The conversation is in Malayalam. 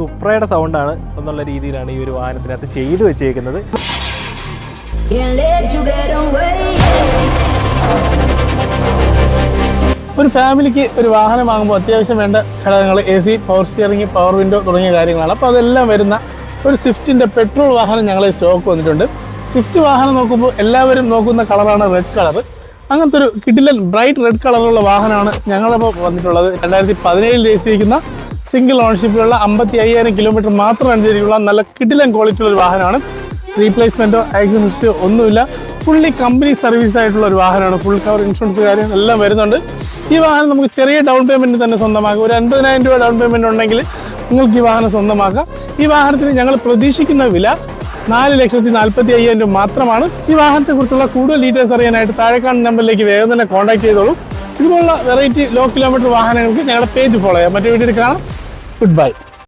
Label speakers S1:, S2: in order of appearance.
S1: സുപ്രയുടെ സൗണ്ടാണ് എന്നുള്ള രീതിയിലാണ് ഈ ഒരു വാഹനത്തിനകത്ത് ചെയ്തു വെച്ചേക്കുന്നത്.
S2: ഒരു ഫാമിലിക്ക് ഒരു വാഹനം വാങ്ങുമ്പോൾ അത്യാവശ്യം വേണ്ട ഘടകങ്ങൾ AC, power steering, power window തുടങ്ങിയ കാര്യങ്ങളാണ്. അപ്പോൾ അതെല്ലാം വരുന്ന ഒരു സ്വിഫ്റ്റിൻ്റെ പെട്രോൾ വാഹനം ഞങ്ങളെ സ്റ്റോക്ക് വന്നിട്ടുണ്ട്. സ്വിഫ്റ്റ് വാഹനം നോക്കുമ്പോൾ എല്ലാവരും നോക്കുന്ന കളറാണ് റെഡ് കളർ. അങ്ങനത്തെ ഒരു കിടിലൻ ബ്രൈറ്റ് റെഡ് കളറുള്ള വാഹനമാണ് ഞങ്ങളിപ്പോൾ വന്നിട്ടുള്ളത്. 2017 രജിസ്ട്രേക്കുന്ന സിംഗിൾ ഓണർഷിപ്പിലുള്ള 55,000 കിലോമീറ്റർ മാത്രം അനുസരിച്ചുള്ള നല്ല കിടിലൻ ക്വാളിറ്റിയുള്ള ഒരു വാഹനമാണ്. റീപ്ലേസ്മെൻറ്റോ ആക്സിഡൻറ്റോ ഒന്നുമില്ല. ഫുള്ളി കമ്പനി സർവീസ് ആയിട്ടുള്ള ഒരു വാഹനമാണ്. ഫുൾ കവർ ഇൻഷുറൻസ് കാര്യം എല്ലാം വരുന്നുണ്ട്. ഈ വാഹനം നമുക്ക് ചെറിയ ഡൗൺ പേയ്മെൻറ്റ് തന്നെ സ്വന്തമാക്കാം. ഒരു 50,000 രൂപ ഡൗൺ പേയ്മെൻറ്റ് ഉണ്ടെങ്കിൽ നിങ്ങൾക്ക് ഈ വാഹനം സ്വന്തമാക്കാം. ഈ വാഹനത്തിന് ഞങ്ങൾ പ്രതീക്ഷിക്കുന്ന വില 4,45,000 രൂപ മാത്രമാണ്. ഈ വാഹനത്തെക്കുറിച്ചുള്ള കൂടുതൽ ഡീറ്റെയിൽസ് അറിയാനായിട്ട് താഴെക്കാണുന്ന നമ്പറിലേക്ക് വേഗം തന്നെ കോൺടാക്ട് ചെയ്തോളൂ. ഇതുപോലുള്ള വെറൈറ്റി ലോ കിലോമീറ്റർ വാഹനങ്ങൾക്ക് ഞങ്ങളുടെ പേജ് ഫോളോ ചെയ്യാം. മറ്റു വീഡിയോയിൽ കാണാം. Good bye.